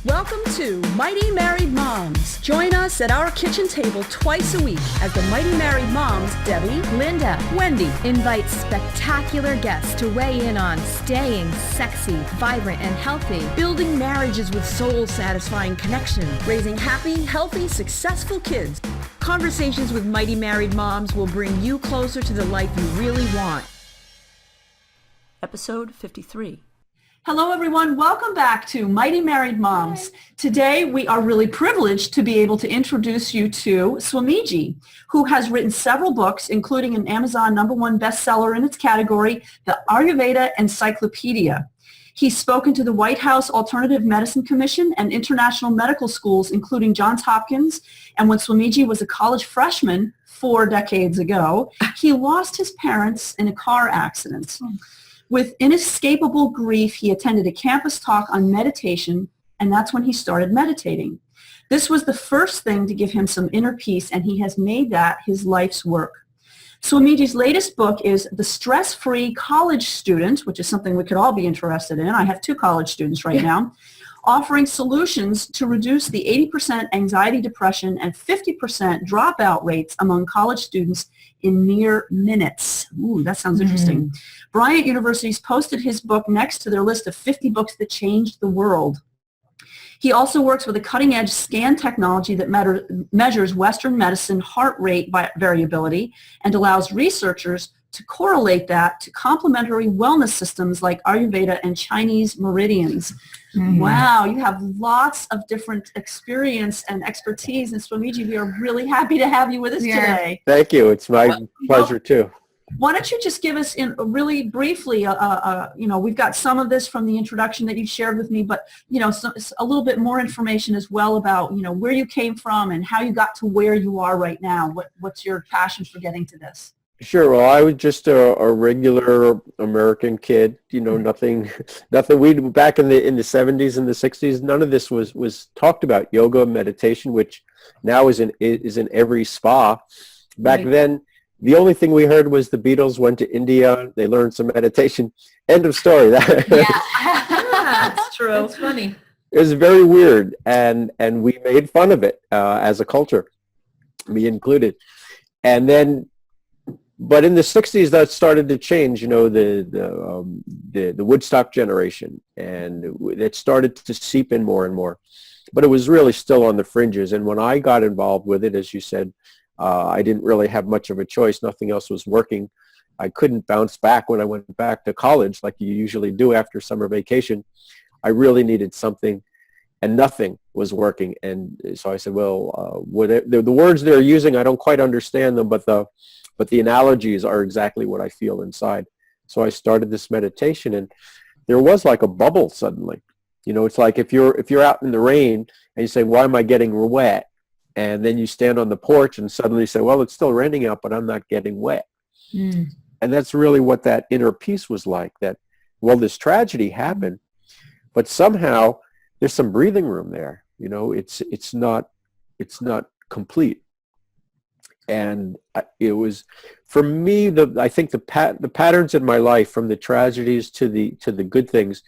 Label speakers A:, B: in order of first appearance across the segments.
A: Welcome to Mighty Married Moms. Join us at our kitchen table twice a week as the Mighty Married Moms, Debbie,
B: Linda,
A: Wendy,
B: invite spectacular guests to weigh in on staying sexy, vibrant, and healthy.
A: building marriages with soul-satisfying connection, raising happy, healthy, successful kids. Conversations with Mighty Married Moms will bring you closer to the life you really want. Episode 53. Hello, everyone. Welcome back to Mighty Married Moms. Hi. Today, we are really privileged to be able to introduce you to Swamiji, who has written several books, including an Amazon #1 bestseller in its category, the Ayurveda Encyclopedia. He's spoken to the White House Alternative Medicine Commission and international medical schools, including Johns Hopkins. And when Swamiji was a college freshman 4 decades ago, he lost his parents in a car accident. With inescapable grief, he attended a campus talk on meditation, and that's when he started meditating. This was the first thing to give him some inner peace, and he has made that his life's work. Swamiji's latest book is The Stress-Free College Student, which is something we could all be interested in. I have 2 college students right now, offering solutions to reduce the 80% anxiety, depression, and 50% dropout rates among college students in mere minutes. Ooh, that sounds interesting. Bryant University's posted his book next to their list of 50 books that changed the world. He also works with a cutting-edge scan technology that measures Western medicine heart rate variability and allows researchers to correlate that to complementary wellness systems like Ayurveda and Chinese meridians. Wow, you have lots of different experience and expertise. And Swamiji, we are really happy to have you with us today.
C: Thank you. It's my pleasure too.
A: Why don't you just give us really briefly, we've got some of this from the introduction that you shared with me, but, a little bit more information as well about, where you came from and how you got to where you are right now. What's your passion for getting to this?
C: Sure. Well, I was just a regular American kid. Nothing. We back in the 70s and the 60s. None of this was talked about. Yoga, meditation, which now is in every spa. Back then, the only thing we heard was the Beatles went to India. They learned some meditation. End of story.
A: That's true.
B: That's funny.
C: It was very weird, and we made fun of it as a culture, me included. And then. But in the 60s, that started to change, the Woodstock generation, and it started to seep in more and more. But it was really still on the fringes. And when I got involved with it, as you said, I didn't really have much of a choice. Nothing else was working. I couldn't bounce back when I went back to college like you usually do after summer vacation. I really needed something, and nothing was working. And so I said, well, the words they're using, I don't quite understand them, but the analogies are exactly what I feel inside. So I started this meditation, and there was like a bubble suddenly. It's like if you're out in the rain and you say, why am I getting wet? And then you stand on the porch and suddenly say, well, it's still raining out, but I'm not getting wet. And that's really what that inner peace was like, that, well, this tragedy happened, but somehow there's some breathing room there. It's not complete. And it was, for me, I think the patterns in my life, from the tragedies to the good things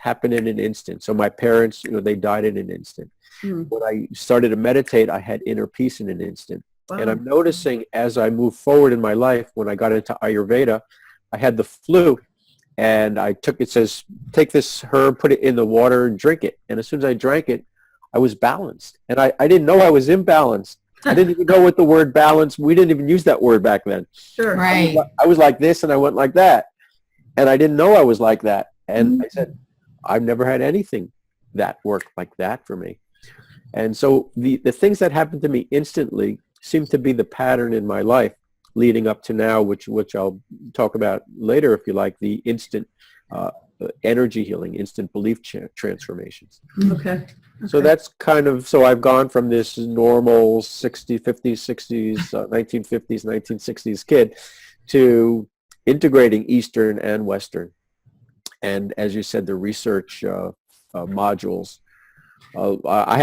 C: happen in an instant. So my parents, they died in an instant. When I started to meditate, I had inner peace in an instant. Wow. And I'm noticing as I move forward in my life, when I got into Ayurveda, I had the flu, and it says, take this herb, put it in the water and drink it. And as soon as I drank it, I was balanced. And I didn't know I was imbalanced. I didn't even know what the word balance, we didn't even use that word back then.
A: Sure.
B: Right.
C: I was like this and I went like that. And I didn't know I was like that. And I said, I've never had anything that worked like that for me. And so the things that happened to me instantly seem to be the pattern in my life leading up to now, which I'll talk about later if you like, the instant energy healing, instant belief transformations.
A: Okay.
C: So that's kind of, so I've gone from this normal 50s, 60s, 1950s, 1960s kid to integrating Eastern and Western. And as you said, the research modules. I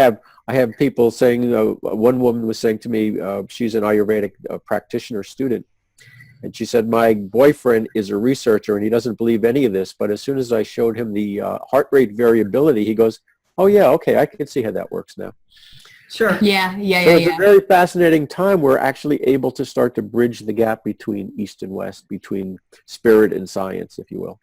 C: have people saying, one woman was saying to me, she's an Ayurvedic practitioner student, and she said, my boyfriend is a researcher and he doesn't believe any of this, but as soon as I showed him the heart rate variability, he goes, Oh yeah, okay, I can see how that works now.
A: Sure.
B: Yeah.
C: So it's a very fascinating time. We're actually able to start to bridge the gap between East and West, between spirit and science, if you will.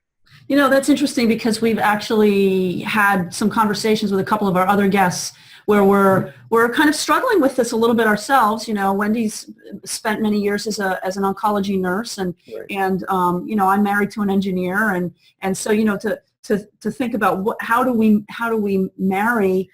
A: You know, that's interesting because we've actually had some conversations with a couple of our other guests where we're kind of struggling with this a little bit ourselves. You know, Wendy's spent many years as an oncology nurse, and
C: Right.
A: and you know, I'm married to an engineer, and so, you know, to think about how do we marry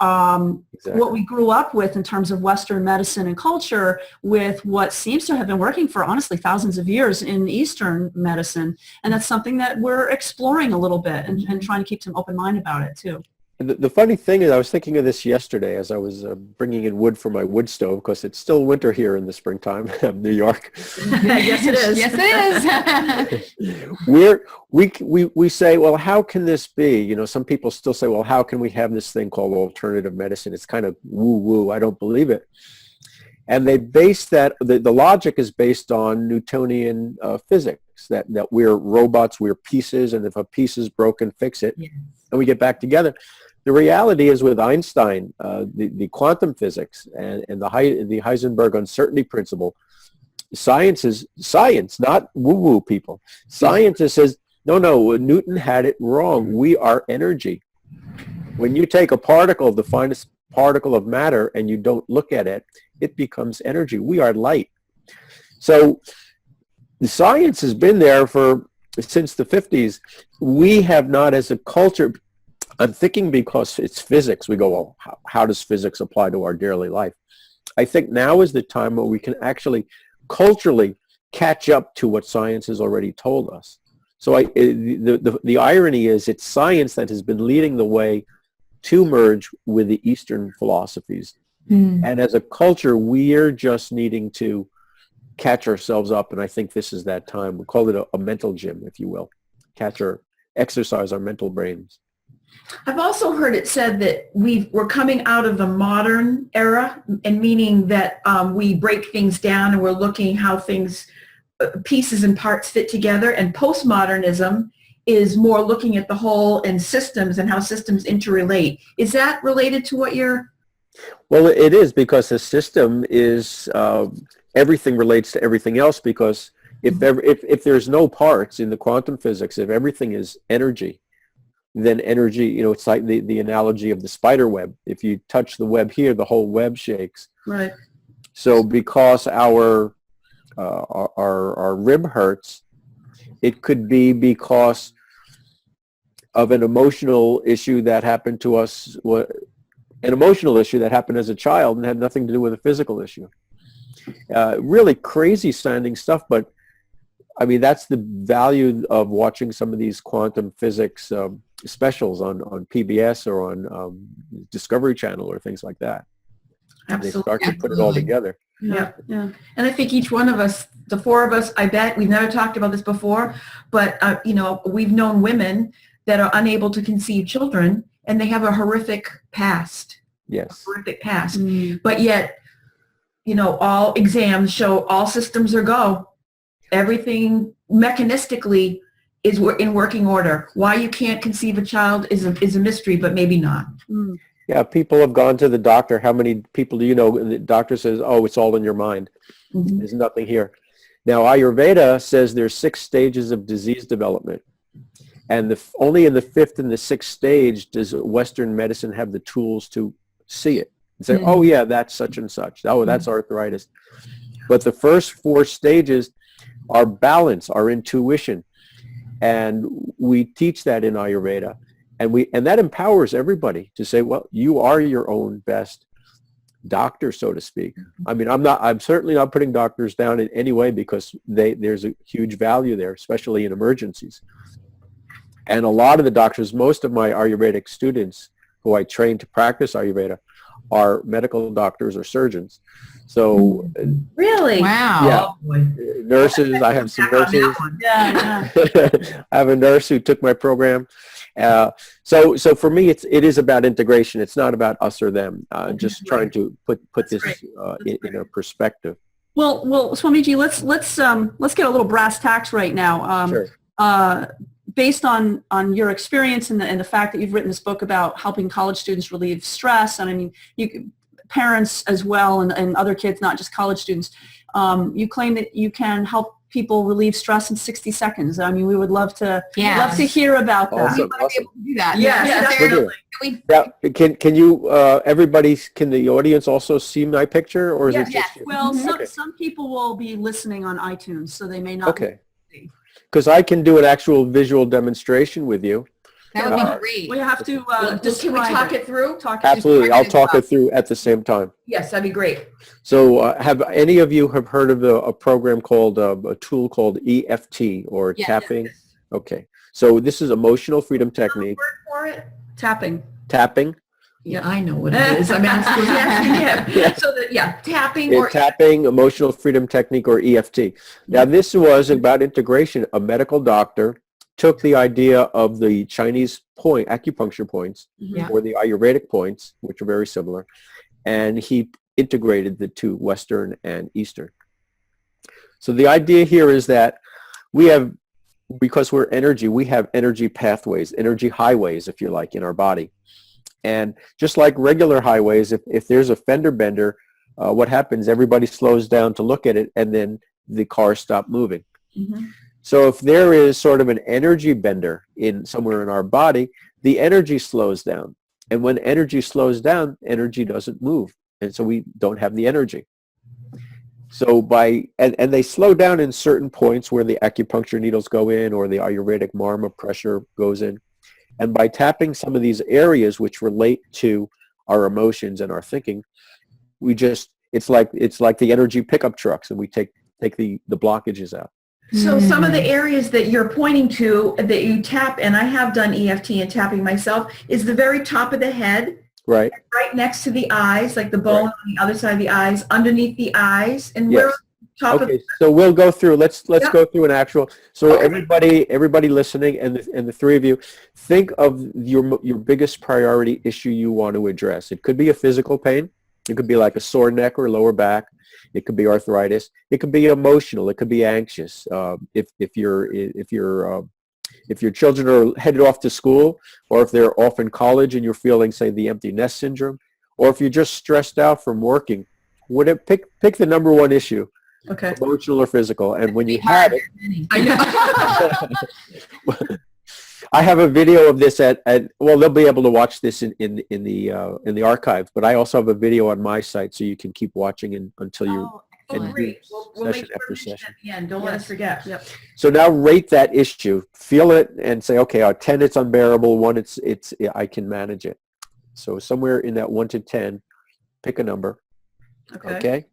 C: Exactly.
A: what we grew up with in terms of Western medicine and culture with what seems to have been working for, honestly, thousands of years in Eastern medicine. And that's something that we're exploring a little bit and trying to keep some open mind about it too.
C: The funny thing is, I was thinking of this yesterday as I was bringing in wood for my wood stove, because it's still winter here in the springtime of New York.
A: Yes, it is.
B: Yes, it is.
C: We say, well, how can this be? You know, some people still say, well, how can we have this thing called alternative medicine? It's kind of woo-woo. I don't believe it. And they base that, the logic is based on Newtonian physics, that we're robots, we're pieces, and if a piece is broken, fix it, and we get back together. The reality is with Einstein, the quantum physics and the Heisenberg uncertainty principle, science is science, not woo-woo people. Science says, no, Newton had it wrong. We are energy. When you take a particle, the finest particle of matter, and you don't look at it, it becomes energy. We are light. So the science has been there since the 50s. We have not, as a culture, I'm thinking because it's physics, we go, well, how does physics apply to our daily life? I think now is the time where we can actually culturally catch up to what science has already told us. So the irony is it's science that has been leading the way to merge with the Eastern philosophies. And as a culture, we're just needing to catch ourselves up. And I think this is that time. We call it a mental gym, if you will. Exercise our mental brains.
D: I've also heard it said that we're coming out of the modern era, and meaning that we break things down and we're looking how things, pieces and parts fit together, and postmodernism is more looking at the whole and systems and how systems interrelate. Is that related to what you're...
C: Well, it is, because the system is, everything relates to everything else, because if there's no parts in the quantum physics, if everything is energy, then energy, you know, it's like the analogy of the spider web. If you touch the web here, the whole web shakes.
D: Right.
C: So because our rib hurts, it could be because of an emotional issue that happened to us, an emotional issue that happened as a child and had nothing to do with a physical issue. Really crazy sounding stuff, but I mean, that's the value of watching some of these quantum physics specials on PBS or on Discovery Channel or things like that.
D: Absolutely.
C: They start to put it all together.
D: Yeah. And I think each one of us, the four of us, I bet we've never talked about this before, but you know, we've known women that are unable to conceive children, and they have a horrific past.
C: Yes.
D: A horrific past. But yet, you know, all exams show all systems are go. Everything mechanistically is in working order. Why you can't conceive a child is a mystery, but maybe not.
C: Yeah, people have gone to the doctor. How many people do you know? And the doctor says, oh, it's all in your mind. There's nothing here. Now, Ayurveda says there's 6 stages of disease development. And only in the 5th and the 6th stage does Western medicine have the tools to see it. And say, oh, yeah, that's such and such. Oh, that's arthritis. But the first 4 stages are balance, our intuition. And we teach that in Ayurveda. And that empowers everybody to say, well, you are your own best doctor, so to speak. I mean, I'm certainly not putting doctors down in any way, because there's a huge value there, especially in emergencies. And a lot of the doctors, most of my Ayurvedic students who I train to practice Ayurveda are medical doctors or surgeons. So
D: Really?
B: Wow.
C: yeah, nurses, I have some nurses.
A: Yeah.
C: I have a nurse who took my program. So for me, it is about integration. It's not about us or them. Just trying to put this in a perspective.
A: Well, Swamiji, let's get a little brass tacks right now.
C: Sure.
A: based on your experience and the fact that you've written this book about helping college students relieve stress, and I mean, parents as well, and other kids, not just college students, you claim that you can help people relieve stress in 60 seconds. I mean, we would love to hear about that.
C: Awesome.
B: We want to be able to do that.
D: Yes,
C: definitely. Yeah. Can you, everybody, can the audience also see my picture, or is it just you?
A: Well, some people will be listening on iTunes, so they may not.
C: Okay. Because I can do an actual visual demonstration with you.
B: That would be great.
A: We have to
D: can we talk it through?
C: Absolutely. I'll talk it through at the same time.
D: Yes, that'd be great.
C: So have any of you have heard of a program called, a tool called EFT, or tapping?
D: Yes.
C: Okay. So this is emotional freedom technique.
D: Word for it?
A: tapping.
C: Tapping.
D: Yeah, I know what it is. I mean, I'm supposed to ask him.
C: Yeah.
D: So tapping or
C: tapping, emotional freedom technique, or EFT. Now, this was about integration. A medical doctor took the idea of the Chinese acupuncture points, or the Ayurvedic points, which are very similar, and he integrated the two, Western and Eastern. So the idea here is that we have, because we're energy, we have energy pathways, energy highways, if you like, in our body. And just like regular highways, if there's a fender bender, what happens? Everybody slows down to look at it, and then the cars stop moving.
A: Mm-hmm.
C: So if there is sort of an energy bender somewhere in our body, the energy slows down. And when energy slows down, energy doesn't move. And so we don't have the energy. So and they slow down in certain points where the acupuncture needles go in, or the Ayurvedic marma pressure goes in. And by tapping some of these areas which relate to our emotions and our thinking, it's like the energy pickup trucks, and we take the blockages out.
D: So some of the areas that you're pointing to that you tap, and I have done EFT and tapping myself, is the very top of the head,
C: right
D: next to the eyes, like the bone on the other side of the eyes, underneath the eyes, and
C: Yes.
D: where top of.
C: So we'll go through. Let's go through an actual. So everybody listening, and the three of you, think of your biggest priority issue you want to address. It could be a physical pain. It could be like a sore neck or lower back. It could be arthritis. It could be emotional. It could be anxious. If your children are headed off to school, or if they're off in college and you're feeling, say, the empty nest syndrome, or if you're just stressed out from working, pick the number one issue, emotional or physical. And when you have it,
D: I know.
C: I have a video of this well, they'll be able to watch this in the archive, but I also have a video on my site, so you can keep watching until you
D: Great. We'll make
C: session
D: sure
C: after
D: to mention
C: session.
D: at the end. Don't let us forget. Yep.
C: So now rate that issue, feel it, and say, okay, 10 it's unbearable, 1 I can manage it. So somewhere in that 1 to 10, pick a number. Okay.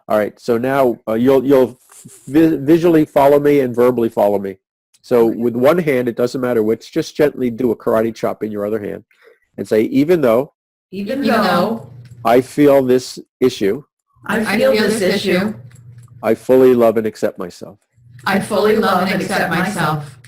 C: All right. So now you'll visually follow me and verbally follow me. So with one hand, it doesn't matter which, just gently do a karate chop in your other hand and say, even though I feel this issue,
D: I feel this issue,
C: I fully love and accept myself.
D: I fully love and accept myself.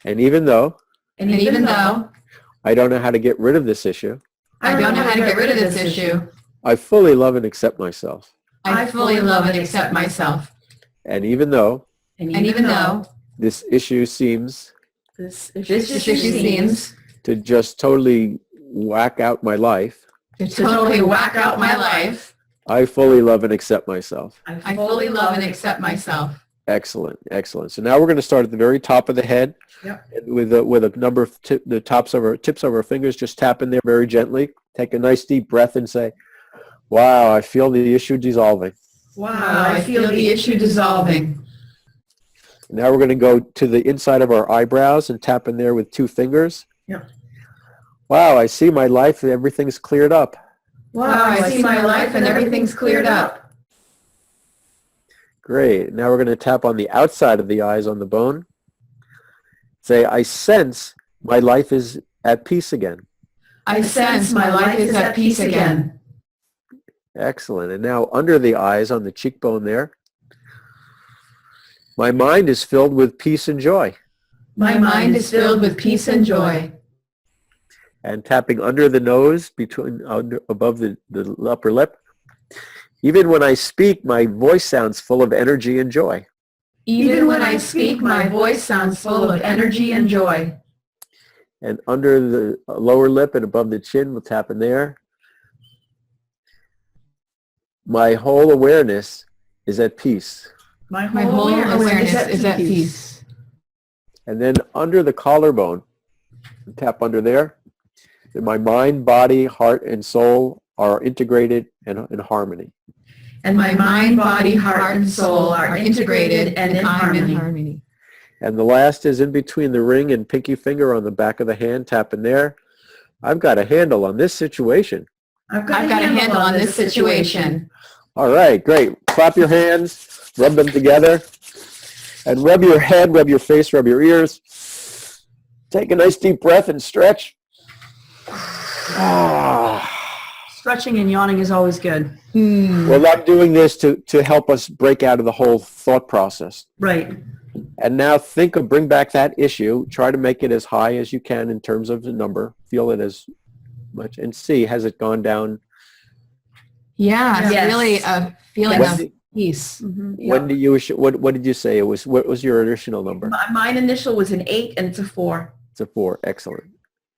C: And even though
D: I
C: don't know how to get rid of this issue,
D: don't know how to get rid of this issue,
C: I fully love and accept myself.
D: I fully love and accept myself.
C: And even though this issue seems to just totally whack out my life, I fully love and accept myself.
D: I fully love and accept myself.
C: Excellent, excellent. So now we're going to start at the very top of the head.
D: Yep.
C: With a number of the tips of our fingers, just tap in there very gently. Take a nice deep breath and say, wow, I feel the issue dissolving.
D: Wow, I feel the issue dissolving.
C: Now we're going to go to the inside of our eyebrows and tap in there with 2 fingers.
D: Yep.
C: Wow, I see my life and everything's cleared up.
D: Wow, I see my life and everything's cleared up.
C: Great. Now we're going to tap on the outside of the eyes on the bone. Say, I sense my life is at peace again.
D: I sense my life is at peace again.
C: Excellent. And now under the eyes on the cheekbone there, my mind is filled with peace and joy.
D: My mind is filled with peace and joy.
C: And tapping under the nose, above the upper lip. Even when I speak, my voice sounds full of energy and joy.
D: Even when I speak, my voice sounds full of energy and joy.
C: And under the lower lip and above the chin, we'll tap in there. My whole awareness is at peace.
D: My
B: My whole awareness is at peace.
C: And then under the collarbone, tap under there. That my mind, body, heart, and soul are integrated and in harmony.
D: And my mind, body, heart, and soul are integrated and in harmony.
C: And the last is in between the ring and pinky finger on the back of the hand, tap in there. I've got a handle on this situation.
D: I've got a handle on this situation.
C: All right, great. Clap your hands, rub them together, and rub your head, rub your face, rub your ears. Take a nice deep breath and stretch.
A: Stretching and yawning is always good.
C: Well, I'm doing this to help us break out of the whole thought process.
A: Right.
C: And now bring back that issue, try to make it as high as you can in terms of the number, feel it as much, and see, has it gone down?
B: Yeah, it's
D: Yes.
B: really a feeling
C: Yes.
B: of peace.
C: When do you, what did you say it was? What was your additional number?
D: Mine initial was an 8 and it's a 4.
C: It's a 4. Excellent.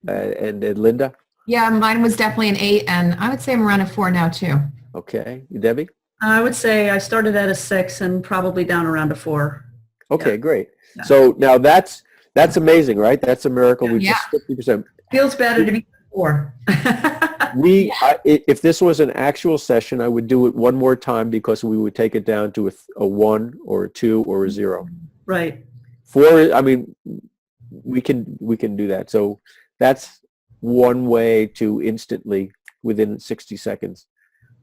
C: And Linda?
B: Yeah, mine was definitely an 8, and I would say I'm around a 4 now too.
C: Okay. Debbie?
A: I would say I started at a 6 and probably down around a 4.
C: Okay, great.
A: Yeah.
C: So now that's amazing, right? That's a miracle. We just 50%.
D: Feels better to be 4.
C: If this was an actual session, I would do it one more time because we would take it down to a 1 or a 2 or a 0.
A: Right.
C: 4, I mean, we can do that. So that's one way to instantly, within 60 seconds,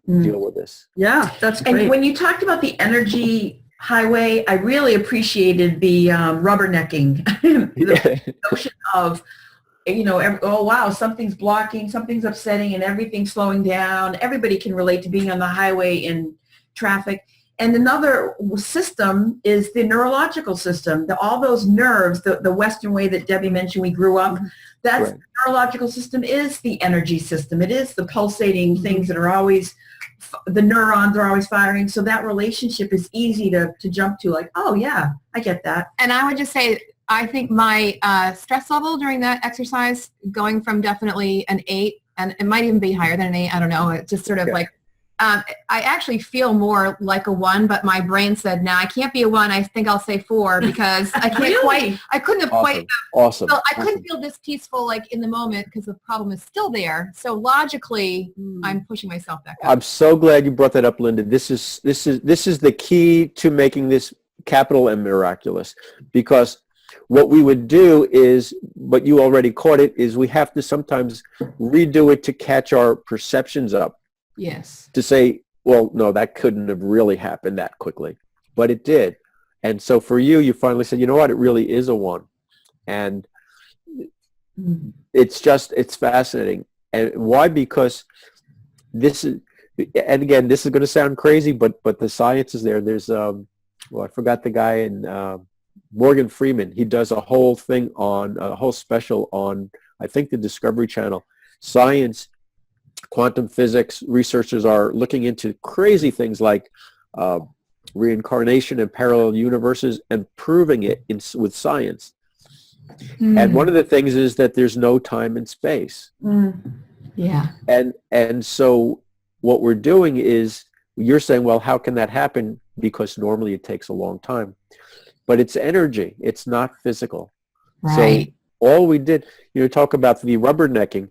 C: deal with this.
A: Yeah, that's great.
D: And when you talked about the energy highway, I really appreciated the rubbernecking. The notion of, oh wow, something's blocking, something's upsetting, and everything's slowing down. Everybody can relate to being on the highway in traffic. And another system is the neurological system. All those nerves, the Western way that Debbie mentioned we grew up, that's
C: Right.
D: the neurological system is the energy system. It is the pulsating things that are always, the neurons are always firing. So that relationship is easy to jump to, like, oh yeah, I get that.
B: And I would just say, I think my stress level during that exercise, going from definitely an 8, and it might even be higher than an 8, I don't know, it's just sort of like, I actually feel more like a 1, but my brain said, I can't be a 1, I think I'll say 4, because I can't
D: Really?
B: I couldn't have quite,
C: Awesome.
B: well, I couldn't feel this peaceful like in the moment because the problem is still there. So logically, I'm pushing myself back up.
C: I'm so glad you brought that up, Linda. This is the key to making this capital and miraculous, because what we would do is, but you already caught it, is we have to sometimes redo it to catch our perceptions up,
B: Yes.
C: to say, well, no, that couldn't have really happened that quickly, but it did. And so for you finally said, you know what, it really is a 1. And it's fascinating. And why? Because this is, and again, this is going to sound crazy, but the science is there. There's, I forgot the guy in Morgan Freeman. He does a whole special on, I think, the Discovery Channel. Science, quantum physics researchers are looking into crazy things like reincarnation and parallel universes, and proving it with science. And one of the things is that there's no time and space.
B: Yeah.
C: And so what we're doing is, you're saying, well, how can that happen? Because normally it takes a long time. But it's energy. It's not physical.
B: Right.
C: So all we did, talk about the rubbernecking.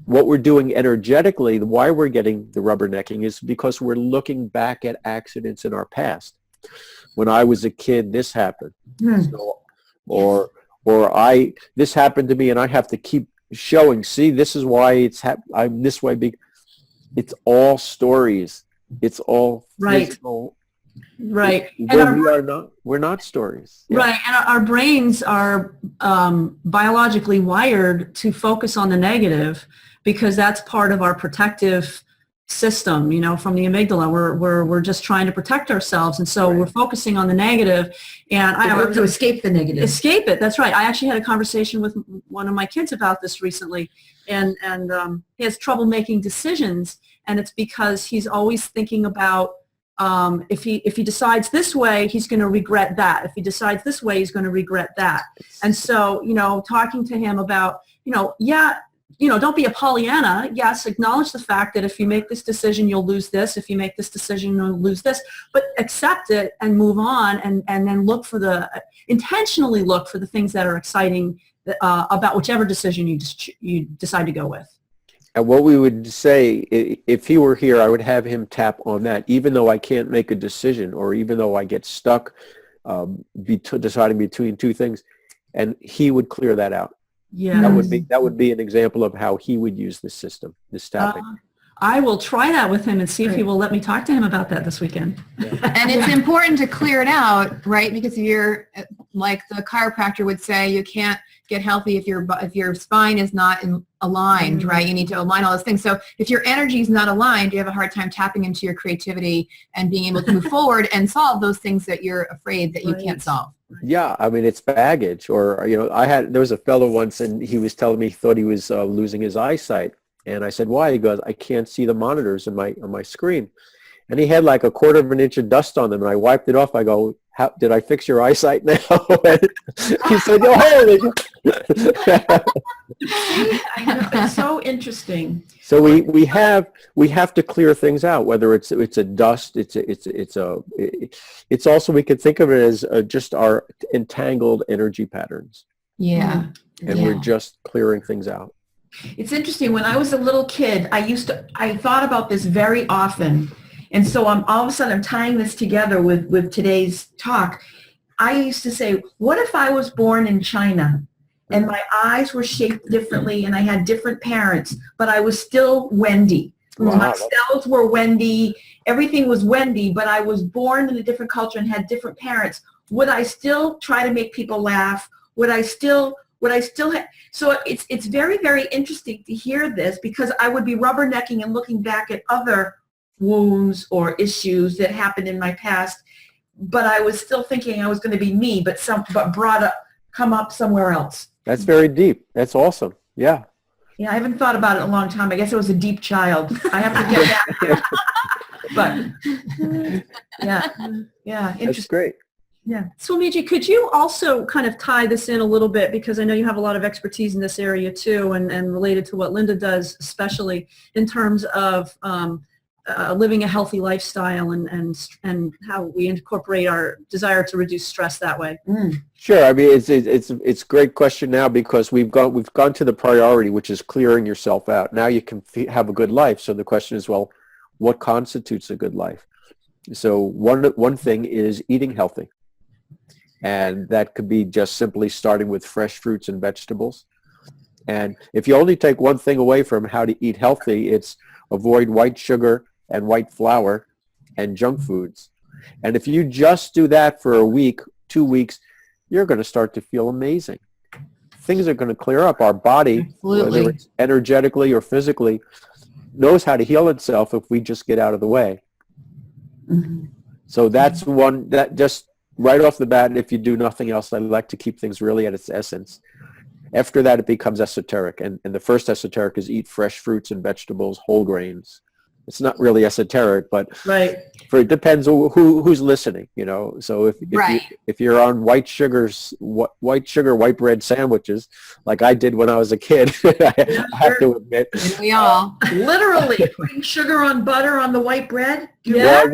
C: What we're doing energetically, why we're getting the rubbernecking, is because we're looking back at accidents in our past. When I was a kid, this happened. So, or this happened to me, and I have to keep showing, see, this is why I'm this way. It's all stories. It's all physical.
A: Right.
C: We're not stories. Yeah.
A: Right. And our brains are biologically wired to focus on the negative, because that's part of our protective system, from the amygdala. We're just trying to protect ourselves. And so we're focusing on the negative. And I
D: work to escape the negative.
A: Escape it. That's right. I actually had a conversation with one of my kids about this recently. And he has trouble making decisions. And it's because he's always thinking about if he decides this way, he's going to regret that. If he decides this way, he's going to regret that. And so, talking to him about, don't be a Pollyanna. Yes, acknowledge the fact that if you make this decision, you'll lose this. If you make this decision, you'll lose this. But accept it and move on, and then intentionally look for the things that are exciting about whichever decision you decide to go with.
C: And what we would say, if he were here, I would have him tap on that, even though I can't make a decision, or even though I get stuck deciding between two things, and he would clear that out.
A: Yeah,
C: that would be an example of how he would use this system, this tapping.
A: I will try that with him and see if he will let me talk to him about that this weekend.
C: Yeah.
B: And it's important to clear it out, right? Because if you're, like the chiropractor would say, you can't get healthy if your spine is not aligned, right? You need to align all those things. So if your energy is not aligned, you have a hard time tapping into your creativity and being able to move forward and solve those things that you're afraid that you can't solve.
C: Yeah, I mean, it's baggage. Or, there was a fellow once, and he was telling me he thought he was losing his eyesight. And I said, why? He goes, I can't see the monitors on my screen. And he had like a quarter of an inch of dust on them. And I wiped it off. I go, did I fix your eyesight now? He said, no, holy.
D: I know, it's so interesting.
C: So we have to clear things out, whether it's a dust, it's also, we could think of it as just our entangled energy patterns.
B: Yeah.
C: And we're just clearing things out.
D: It's interesting. When I was a little kid, I thought about this very often. And so all of a sudden I'm tying this together with today's talk. I used to say, what if I was born in China and my eyes were shaped differently and I had different parents, but I was still Wendy. Wow. My cells were Wendy. Everything was Wendy, but I was born in a different culture and had different parents. Would I still try to make people laugh? Would I still have? So it's very, very interesting to hear this, because I would be rubbernecking and looking back at other wounds or issues that happened in my past, but I was still thinking I was going to be me, but come up somewhere else.
C: That's very deep. That's awesome. Yeah.
D: Yeah, I haven't thought about it in a long time. I guess I was a deep child. I have to get that. But yeah, interesting.
C: That's great.
A: Yeah. Swamiji, could you also kind of tie this in a little bit, because I know you have a lot of expertise in this area too, and related to what Linda does, especially in terms of living a healthy lifestyle and how we incorporate our desire to reduce stress that way.
C: Sure. I mean, it's a great question now, because we've gone to the priority, which is clearing yourself out. Now you can have a good life. So the question is, well, what constitutes a good life? So one thing is eating healthy. And that could be just simply starting with fresh fruits and vegetables. And if you only take one thing away from how to eat healthy, it's avoid white sugar and white flour and junk foods. And if you just do that for a week, 2 weeks, you're going to start to feel amazing. Things are going to clear up. Our body,
B: Absolutely.
C: whether it's energetically or physically, knows how to heal itself if we just get out of the way. Mm-hmm. So that's one that just right off the bat, if you do nothing else, I like to keep things really at its essence. After that, it becomes esoteric. And the first esoteric is eat fresh fruits and vegetables, whole grains. It's not really esoteric, but
A: right.
C: It depends who's listening, So if you're on white white bread sandwiches, like I did when I was a kid, I have to admit.
B: We all.
D: Literally putting sugar on butter on the white bread?
A: Yeah.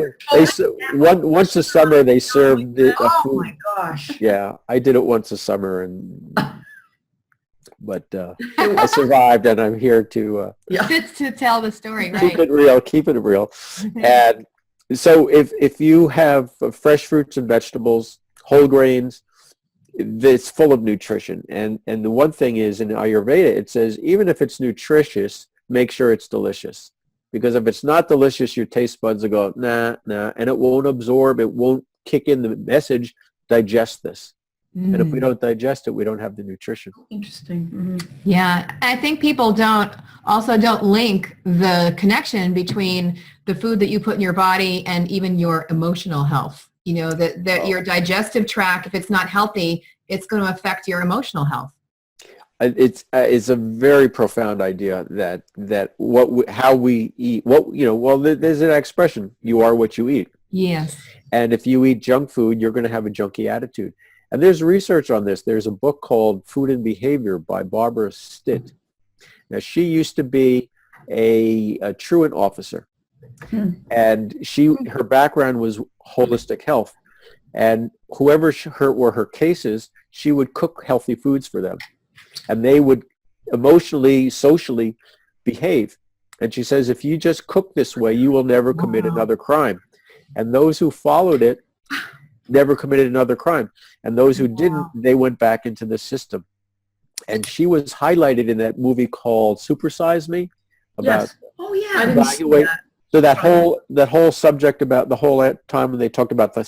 C: Well, once a summer they served a food.
D: Oh my gosh.
C: Yeah, I did it once a summer, but I survived, and I'm here to
B: to tell the story, right?
C: keep it real. And so if you have fresh fruits and vegetables, whole grains, it's full of nutrition. And the one thing is, in Ayurveda, it says even if it's nutritious, make sure it's delicious. Because if it's not delicious, your taste buds will go, nah, and it won't absorb, it won't kick in the message, digest this. And if we don't digest it, we don't have the nutrition.
D: Interesting. Mm-hmm.
B: Yeah. I think people don't link the connection between the food that you put in your body and even your emotional health. That your digestive tract, if it's not healthy, it's going to affect your emotional health.
C: It's a very profound idea that how we eat, there's an expression, you are what you eat.
B: Yes.
C: And if you eat junk food, you're going to have a junky attitude. And there's research on this. There's a book called Food and Behavior by Barbara Stitt. Now, she used to be a truant officer. And her background was holistic health. And whoever were her cases, she would cook healthy foods for them. And they would emotionally, socially behave. And she says, if you just cook this way, you will never commit another crime. And those who followed it never committed another crime. And those who didn't, they went back into the system. And she was highlighted in that movie called Super Size Me. About
D: I didn't see that.
C: So that whole subject about the whole time when they talked about the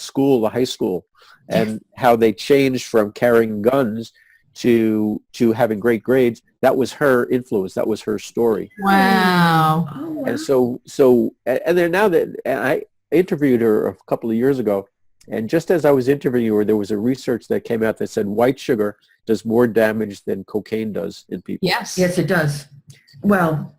C: high school, and how they changed from carrying guns to having great grades, that was her influence. That was her story.
B: Wow.
C: And and then now that I interviewed her a couple of years ago, and just as I was interviewing her, there was a research that came out that said white sugar does more damage than cocaine does in people.
B: Yes.
D: Yes, it does. Well,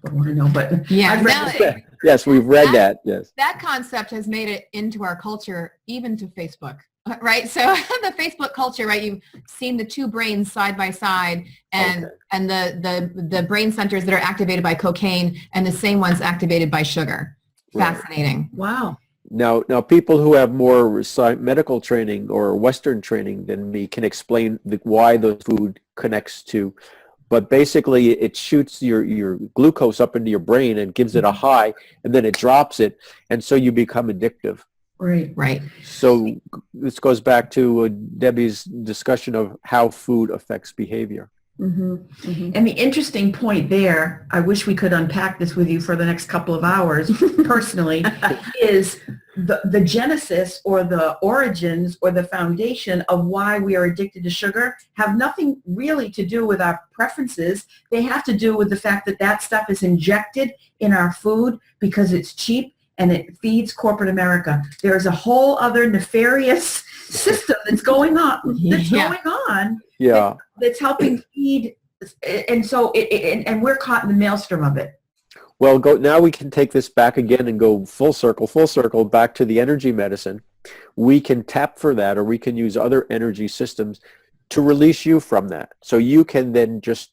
D: I don't want to know, but I've read
C: Yes, we've read that. Yes.
B: That concept has made it into our culture, even to Facebook, right? So the Facebook culture, right? You've seen the two brains side by side, and the brain centers that are activated by cocaine and the same ones activated by sugar. Fascinating.
D: Wow.
C: Now, people who have more medical training or Western training than me can explain why the food connects to. But basically, it shoots your glucose up into your brain and gives it a high, and then it drops it, and so you become addictive.
B: Right.
C: So this goes back to Debbie's discussion of how food affects behavior.
D: And the interesting point there, I wish we could unpack this with you for the next couple of hours personally, is the genesis or the origins or the foundation of why we are addicted to sugar have nothing really to do with our preferences. They have to do with the fact that that stuff is injected in our food because it's cheap and it feeds corporate America. There's a whole other nefarious system that's going on. That's helping feed, and so and we're caught in the maelstrom of it.
C: Well, now we can take this back again and go full circle back to the energy medicine. We can tap for that, or we can use other energy systems to release you from that. So you can then just,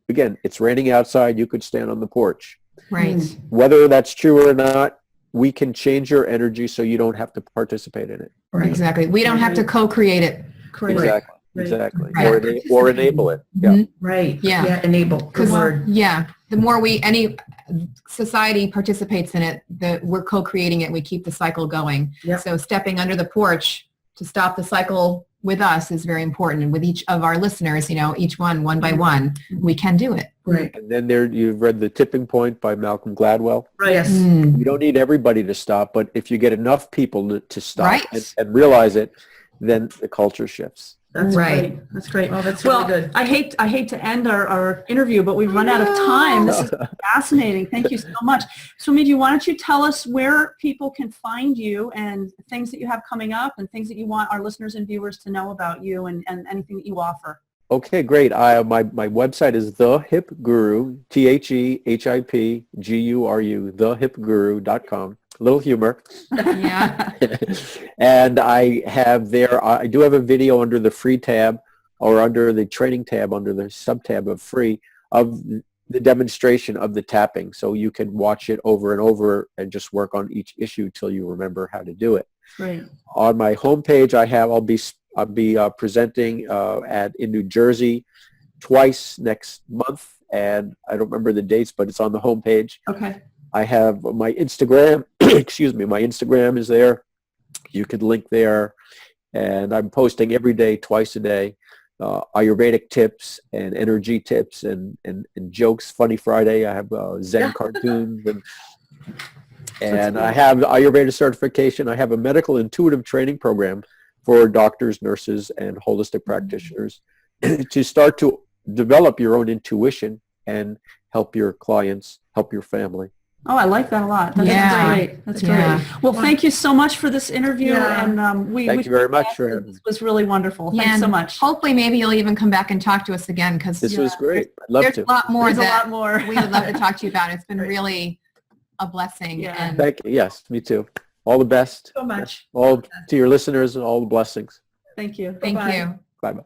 C: again, it's raining outside, you could stand on the porch.
B: Right.
C: Whether that's true or not, we can change your energy so you don't have to participate in it.
B: Right. Exactly. We don't have to co-create it.
C: Exactly. Exactly.
B: Right.
C: Or enable it. Yeah.
D: Right.
B: Yeah.
D: Enable. Good word.
B: Yeah. The more any society participates in it, we're co-creating it. We keep the cycle going.
D: Yep.
B: So stepping under the porch to stop the cycle with us is very important. And with each of our listeners, each one by one, we can do it.
D: Right.
C: And then you've read The Tipping Point by Malcolm Gladwell.
D: Right. Yes.
C: You don't need everybody to stop, but if you get enough people to stop and realize it, then the culture shifts.
D: That's
B: right.
D: Great. That's great. Oh, that's really good.
A: I hate to end our interview, but we've run out of time. This is fascinating. Thank you so much. Swamiji, why don't you tell us where people can find you and things that you have coming up and things that you want our listeners and viewers to know about you and anything that you offer.
C: Okay, great. My website is The Hip Guru, THEHIPGURU, thehipguru.com. A little humor.
B: Yeah.
C: And I do have a video under the free tab or under the training tab, under the sub tab of free, of the demonstration of the tapping. So you can watch it over and over and just work on each issue till you remember how to do it.
A: Right.
C: On my homepage, I'll be presenting in New Jersey twice next month, and I don't remember the dates, but it's on the homepage.
A: Okay.
C: I have my Instagram. Excuse me, my Instagram is there. You can link there, and I'm posting every day, twice a day, Ayurvedic tips and energy tips and jokes. Funny Friday, I have Zen cartoons and I have Ayurveda certification. I have a medical intuitive training program for doctors, nurses, and holistic practitioners to start to develop your own intuition and help your clients, help your family.
A: Oh, I like that a lot. That's great. That's great. Well, thank you so much for this interview.
D: Yeah.
A: And
C: thank you very much for having me.
A: It was really wonderful.
B: Yeah,
A: Thanks so much.
B: Hopefully maybe you'll even come back and talk to us again, because
C: This was great. I'd love
B: there's
C: to.
B: a lot more
A: There's a
B: that
A: lot more.
B: we would love to talk to you about. It's been really a blessing.
A: Yeah.
B: And
C: Thank you. Yes, me too. All the best.
D: So much.
C: All to your listeners and all the blessings.
A: Thank you.
B: Thank
D: Bye-bye.
B: you.
C: Bye-bye.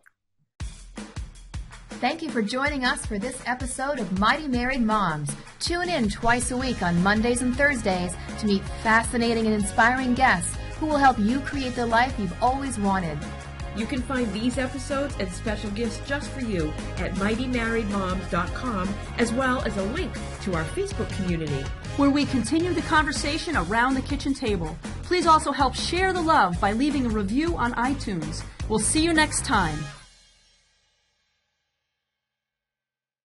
B: Thank you for joining us for this episode of Mighty Married Moms. Tune in twice a week on Mondays and Thursdays to meet fascinating and inspiring guests who will help you create the life you've always wanted.
E: You can find these episodes and special gifts just for you at mightymarriedmoms.com, as well as a link to our Facebook community,
A: where we continue the conversation around the kitchen table. Please also help share the love by leaving a review on iTunes. We'll see you next time.